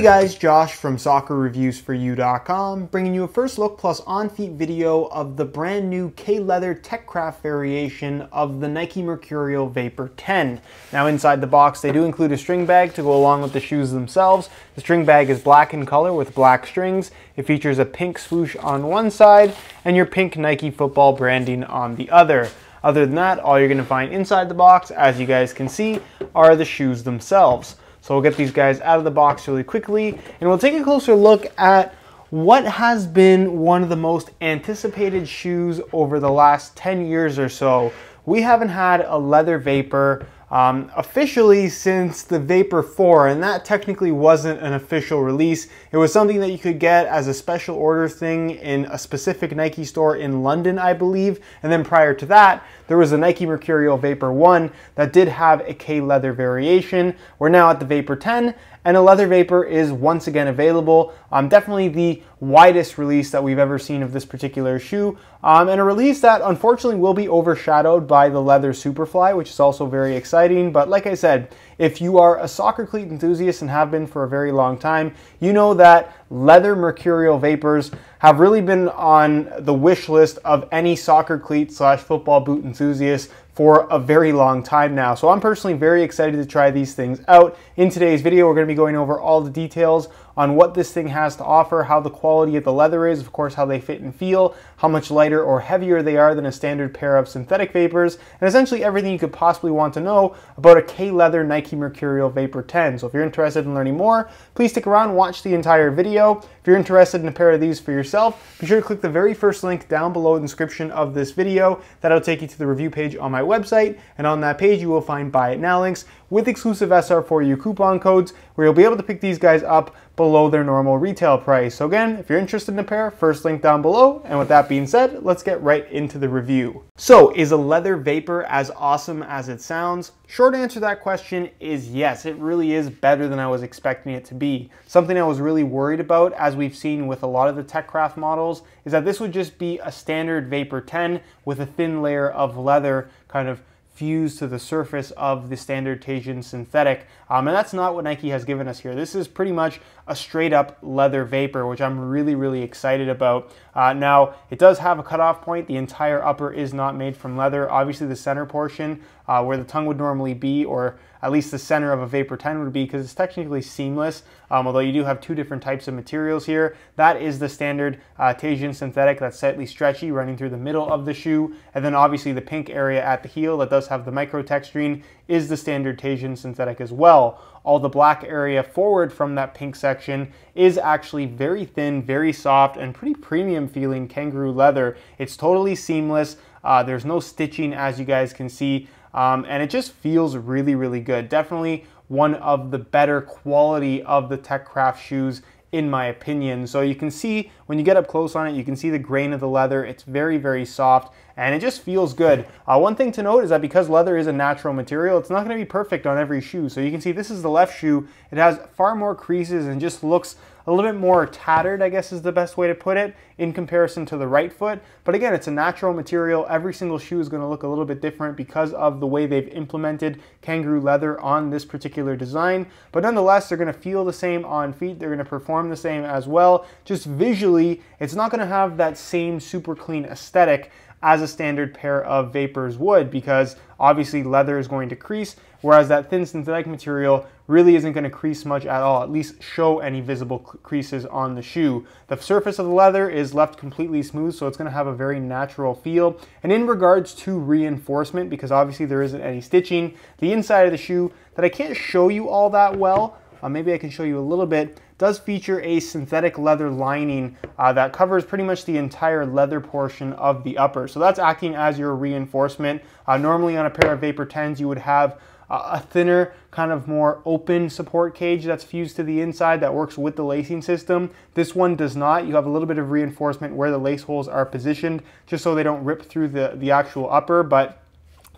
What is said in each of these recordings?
Hey guys, Josh from soccerreviewsforyou.com, bringing you a first look plus on-feet video of the brand new K-Leather Techcraft variation of the Nike Mercurial Vapor 10. Now inside the box they do include a string bag to go along with the shoes themselves. The string bag is black in color with black strings. It features a pink swoosh on one side and your pink Nike football branding on the other. Other than that, all you're going to find inside the box, as you guys can see, are the shoes themselves. So we'll get these guys out of the box really quickly, and we'll take a closer look at what has been one of the most anticipated shoes over the last 10 years or so. We haven't had a leather Vapor officially since the Vapor 4, and that technically wasn't an official release. It was something that you could get as a special order thing in a specific Nike store in London, I believe. And then prior to that, there was a Nike Mercurial Vapor 1 that did have a K-Leather variation. We're now at the Vapor 10, and a leather Vapor is once again available. Definitely the widest release that we've ever seen of this particular shoe, and a release that unfortunately will be overshadowed by the leather Superfly, which is also very exciting. But like I said, if you are a soccer cleat enthusiast and have been for a very long time, you know that leather Mercurial Vapors have really been on the wish list of any soccer cleat / football boot enthusiast for a very long time now. So I'm personally very excited to try these things out. In today's video, we're going to be going over all the details on what this thing has to offer, how the quality of the leather is, of course how they fit and feel, how much lighter or heavier they are than a standard pair of synthetic Vapors, and essentially everything you could possibly want to know about a K-Leather Nike Mercurial Vapor 10. So if you're interested in learning more, please stick around and watch the entire video. If you're interested in a pair of these for yourself, be sure to click the very first link down below in the description of this video. That'll take you to the review page on my website, and on that page you will find Buy It Now links with exclusive SR4U coupon codes where you'll be able to pick these guys up below their normal retail price. So again, if you're interested in a pair, first link down below. And with that being said, let's get right into the review. So is a leather Vapor as awesome as it sounds? Short answer to that question is yes. It really is better than I was expecting it to be. Something I was really worried about, as we've seen with a lot of the Techcraft models, is that this would just be a standard Vapor 10 with a thin layer of leather kind of fused to the surface of the standard Tajin synthetic, and that's not what Nike has given us here. This is pretty much a straight up leather Vapor, which I'm really excited about. Now it does have a cutoff point. The entire upper is not made from leather. Obviously the center portion where the tongue would normally be, or at least the center of a Vapor 10 would be, because it's technically seamless, although you do have two different types of materials here. That is the standard Tajin synthetic that's slightly stretchy running through the middle of the shoe, and then obviously the pink area at the heel that does have the micro texturing is the standard Tajin synthetic as well. All the black area forward from that pink section is actually very thin, very soft, and pretty premium feeling kangaroo leather. It's totally seamless. There's no stitching, as you guys can see, and it just feels really good. Definitely one of the better quality of the Techcraft shoes in my opinion. So you can see when you get up close on it, you can see the grain of the leather. It's very soft, and it just feels good. One thing to note is that because leather is a natural material, it's not going to be perfect on every shoe. So you can see this is the left shoe. It has far more creases and just looks a little bit more tattered, I guess is the best way to put it, in comparison to the right foot. But again, it's a natural material. Every single shoe is going to look a little bit different because of the way they've implemented kangaroo leather on this particular design. But nonetheless, they're going to feel the same on feet. They're going to perform the same as well. Just visually, it's not going to have that same super clean aesthetic as a standard pair of Vapors would, because obviously leather is going to crease, whereas that thin synthetic material really isn't going to crease much at all, at least show any visible creases on the shoe. The surface of the leather is left completely smooth, so it's going to have a very natural feel. And in regards to reinforcement, because obviously there isn't any stitching, the inside of the shoe that I can't show you all that well, maybe I can show you a little bit, does feature a synthetic leather lining that covers pretty much the entire leather portion of the upper. So that's acting as your reinforcement. Normally on a pair of Vapor 10s, you would have a thinner, kind of more open support cage that's fused to the inside that works with the lacing system. This one does not. You have a little bit of reinforcement where the lace holes are positioned, just so they don't rip through the actual upper, but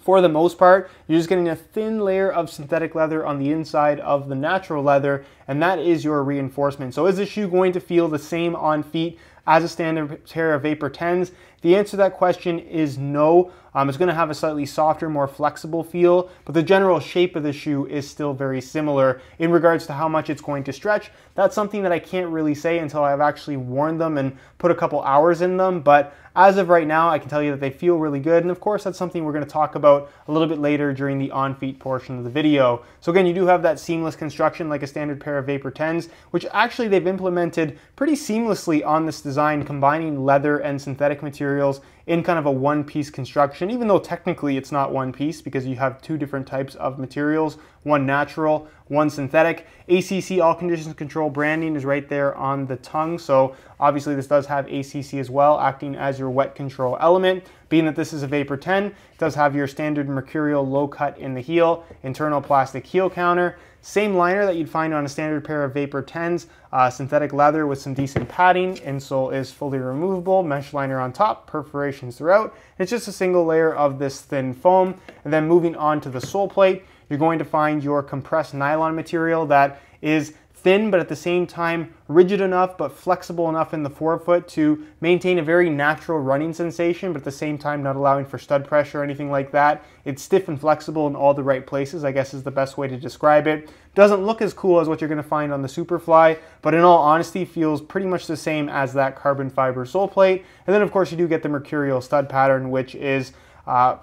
for the most part, you're just getting a thin layer of synthetic leather on the inside of the natural leather, and that is your reinforcement. So is the shoe going to feel the same on feet as a standard pair of Vapor 10s? The answer to that question is no. It's going to have a slightly softer, more flexible feel, but the general shape of the shoe is still very similar. In regards to how much it's going to stretch, that's something that I can't really say until I've actually worn them and put a couple hours in them, but as of right now, I can tell you that they feel really good, and of course that's something we're going to talk about a little bit later during the on-feet portion of the video. So again, you do have that seamless construction like a standard pair of Vapor 10s, which actually they've implemented pretty seamlessly on this design, combining leather and synthetic materials in kind of a one-piece construction, even though technically it's not one piece because you have two different types of materials, one natural, one synthetic. ACC, all conditions control branding, is right there on the tongue, so obviously this does have ACC as well, acting as your wet control element. Being that this is a Vapor 10, it does have your standard Mercurial low cut in the heel, internal plastic heel counter, same liner that you'd find on a standard pair of Vapor 10s, synthetic leather with some decent padding. Insole is fully removable, mesh liner on top, perforations throughout. It's just a single layer of this thin foam. And then moving on to the sole plate, you're going to find your compressed nylon material that is thin, but at the same time rigid enough but flexible enough in the forefoot to maintain a very natural running sensation, but at the same time not allowing for stud pressure or anything like that. It's stiff and flexible in all the right places, I guess is the best way to describe it. Doesn't look as cool as what you're going to find on the Superfly, but in all honesty feels pretty much the same as that carbon fiber sole plate. And then of course you do get the Mercurial stud pattern, which is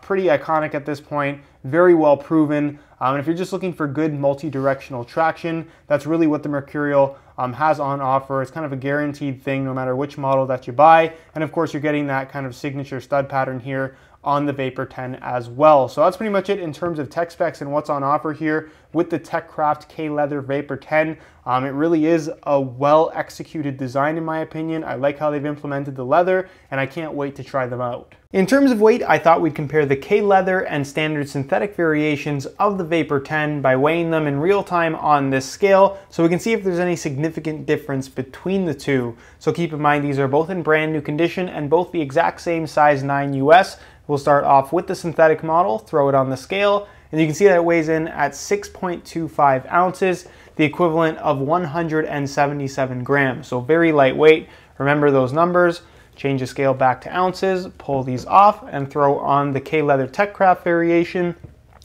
pretty iconic at this point, very well proven. And if you're just looking for good multi-directional traction, that's really what the Mercurial has on offer. It's kind of a guaranteed thing no matter which model that you buy. And of course, you're getting that kind of signature stud pattern here on the Vapor 10 as well. So that's pretty much it in terms of tech specs and what's on offer here with the TechCraft K-Leather Vapor 10. It really is a well-executed design in my opinion. I like how they've implemented the leather, and I can't wait to try them out. In terms of weight, I thought we'd compare the K-Leather and standard synthetic variations of the Vapor 10 by weighing them in real time on this scale, so we can see if there's any significant difference between the two. So keep in mind these are both in brand new condition and both the exact same size 9 US. We'll start off with the synthetic model, throw it on the scale, and you can see that it weighs in at 6.25 ounces, the equivalent of 177 grams. So very lightweight. Remember those numbers. Change the scale back to ounces, pull these off, and throw on the K-Leather TechCraft variation.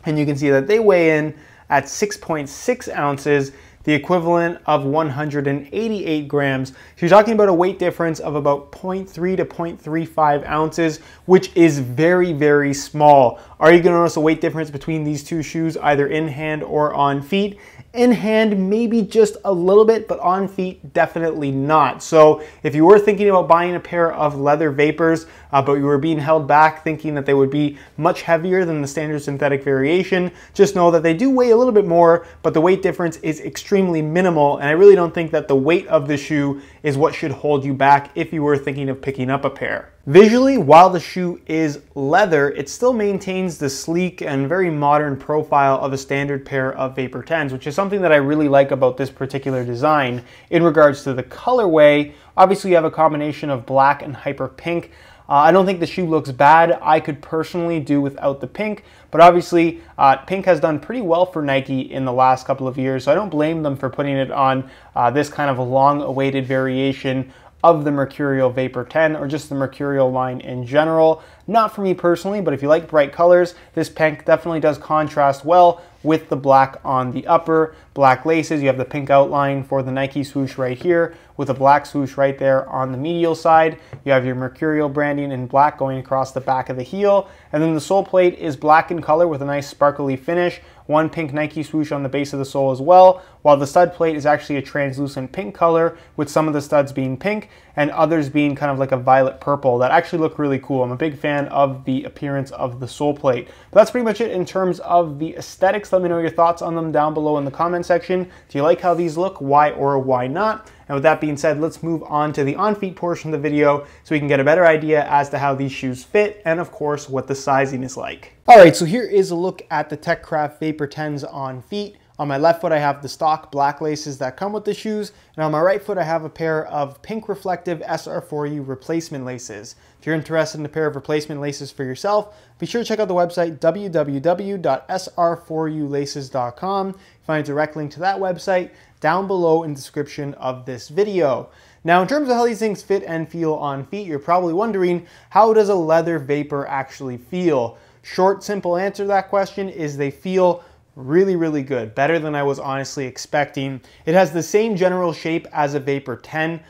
And you can see that they weigh in at 6.6 ounces, the equivalent of 188 grams. So you're talking about a weight difference of about 0.3 to 0.35 ounces, which is very, very small. Are you going to notice a weight difference between these two shoes, either in hand or on feet? In hand, maybe just a little bit, but on feet, definitely not. So if you were thinking about buying a pair of leather Vapors, but you were being held back thinking that they would be much heavier than the standard synthetic variation, just know that they do weigh a little bit more, but the weight difference is extremely minimal, and I really don't think that the weight of the shoe is what should hold you back if you were thinking of picking up a pair. Visually, while the shoe is leather, it still maintains the sleek and very modern profile of a standard pair of Vapor 10s, which is something that I really like about this particular design. In regards to the colorway, obviously you have a combination of black and hyper pink. I don't think the shoe looks bad. I could personally do without the pink, but obviously pink has done pretty well for Nike in the last couple of years, so I don't blame them for putting it on this kind of a long-awaited variation of the Mercurial Vapor 10, or just the Mercurial line in general. Not for me personally, but if you like bright colors, this pink definitely does contrast well with the black on the upper, black laces. You have the pink outline for the Nike swoosh right here with a black swoosh right there on the medial side. You have your Mercurial branding in black going across the back of the heel. And then the sole plate is black in color with a nice sparkly finish. One pink Nike swoosh on the base of the sole as well, while the stud plate is actually a translucent pink color, with some of the studs being pink and others being kind of like a violet purple that actually look really cool. I'm a big fan of the appearance of the sole plate. But that's pretty much it in terms of the aesthetics. Let me know your thoughts on them down below in the comment section. Do you like how these look? Why or why not? And with that being said, let's move on to the on-feet portion of the video so we can get a better idea as to how these shoes fit and of course what the sizing is like. All right, so here is a look at the TechCraft Vapor 10s on feet. On my left foot, I have the stock black laces that come with the shoes, and on my right foot, I have a pair of pink reflective SR4U replacement laces. If you're interested in a pair of replacement laces for yourself, be sure to check out the website www.sr4ulaces.com. Find a direct link to that website down below in the description of this video. Now, in terms of how these things fit and feel on feet, you're probably wondering, how does a leather vapor actually feel? Short, simple answer to that question is they feel really, really good. Better than I was honestly expecting. It has the same general shape as a Vapor 10.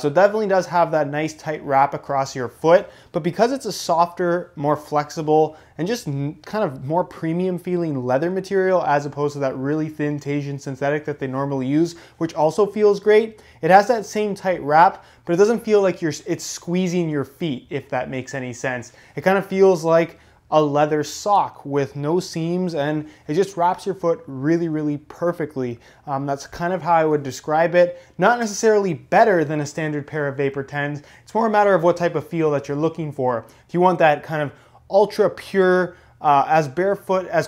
So it definitely does have that nice tight wrap across your foot, but because it's a softer, more flexible, and just kind of more premium feeling leather material as opposed to that really thin Teijin synthetic that they normally use, which also feels great, it has that same tight wrap, but it doesn't feel like it's squeezing your feet, if that makes any sense. It kind of feels like a leather sock with no seams, and it just wraps your foot really, really perfectly. That's kind of how I would describe it. Not necessarily better than a standard pair of Vapor 10s. It's more a matter of what type of feel that you're looking for. If you want that kind of ultra pure, as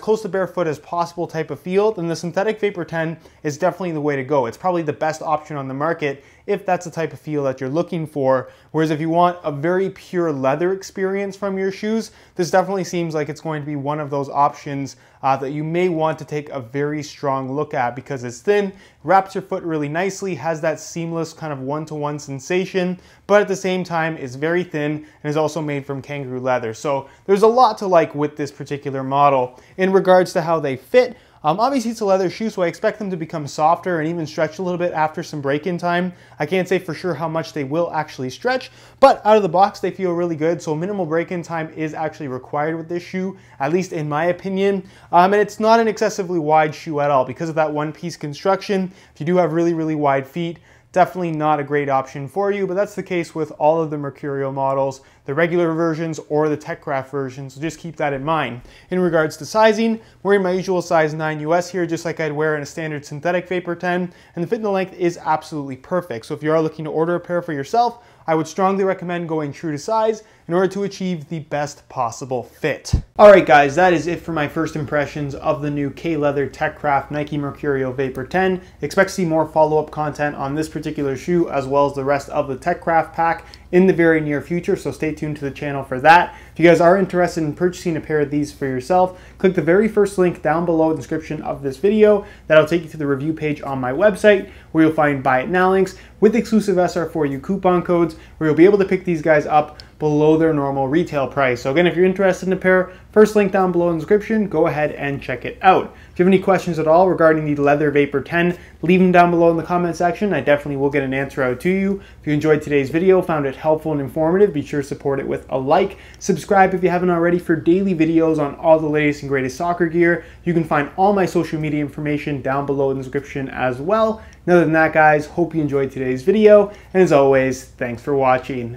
close to barefoot as possible type of feel, then the synthetic Vapor 10 is definitely the way to go. It's probably the best option on the market if that's the type of feel that you're looking for. Whereas if you want a very pure leather experience from your shoes, this definitely seems like it's going to be one of those options that you may want to take a very strong look at, because it's thin, wraps your foot really nicely, has that seamless kind of one-to-one sensation, but at the same time is very thin and is also made from kangaroo leather. So there's a lot to like with this particular model. In regards to how they fit, obviously it's a leather shoe, so I expect them to become softer and even stretch a little bit after some break-in time. I can't say for sure how much they will actually stretch, but out of the box they feel really good, so minimal break-in time is actually required with this shoe, at least in my opinion. And it's not an excessively wide shoe at all. Because of that one-piece construction, if you do have really, really wide feet, definitely not a great option for you, but that's the case with all of the Mercurial models, the regular versions or the TechCraft versions, so just keep that in mind. In regards to sizing, I'm wearing my usual size 9 US here, just like I'd wear in a standard synthetic Vapor 10, and the fit and the length is absolutely perfect. So if you are looking to order a pair for yourself, I would strongly recommend going true to size in order to achieve the best possible fit. Alright guys, that is it for my first impressions of the new K-Leather TechCraft Nike Mercurial Vapor 10. Expect to see more follow-up content on this particular shoe as well as the rest of the TechCraft pack in the very near future, so stay tuned to the channel for that. If you guys are interested in purchasing a pair of these for yourself, click the very first link down below in the description of this video. That'll take you to the review page on my website where you'll find buy it now links with exclusive SR4U coupon codes where you'll be able to pick these guys up below their normal retail price. So again, if you're interested in a pair, first link down below in the description, go ahead and check it out. If you have any questions at all regarding the Leather Vapor 10, leave them down below in the comment section. I definitely will get an answer out to you. If you enjoyed today's video, found it helpful and informative, be sure to support it with a like. Subscribe if you haven't already for daily videos on all the latest and greatest soccer gear. You can find all my social media information down below in the description as well. And other than that, guys, hope you enjoyed today's video. And as always, thanks for watching.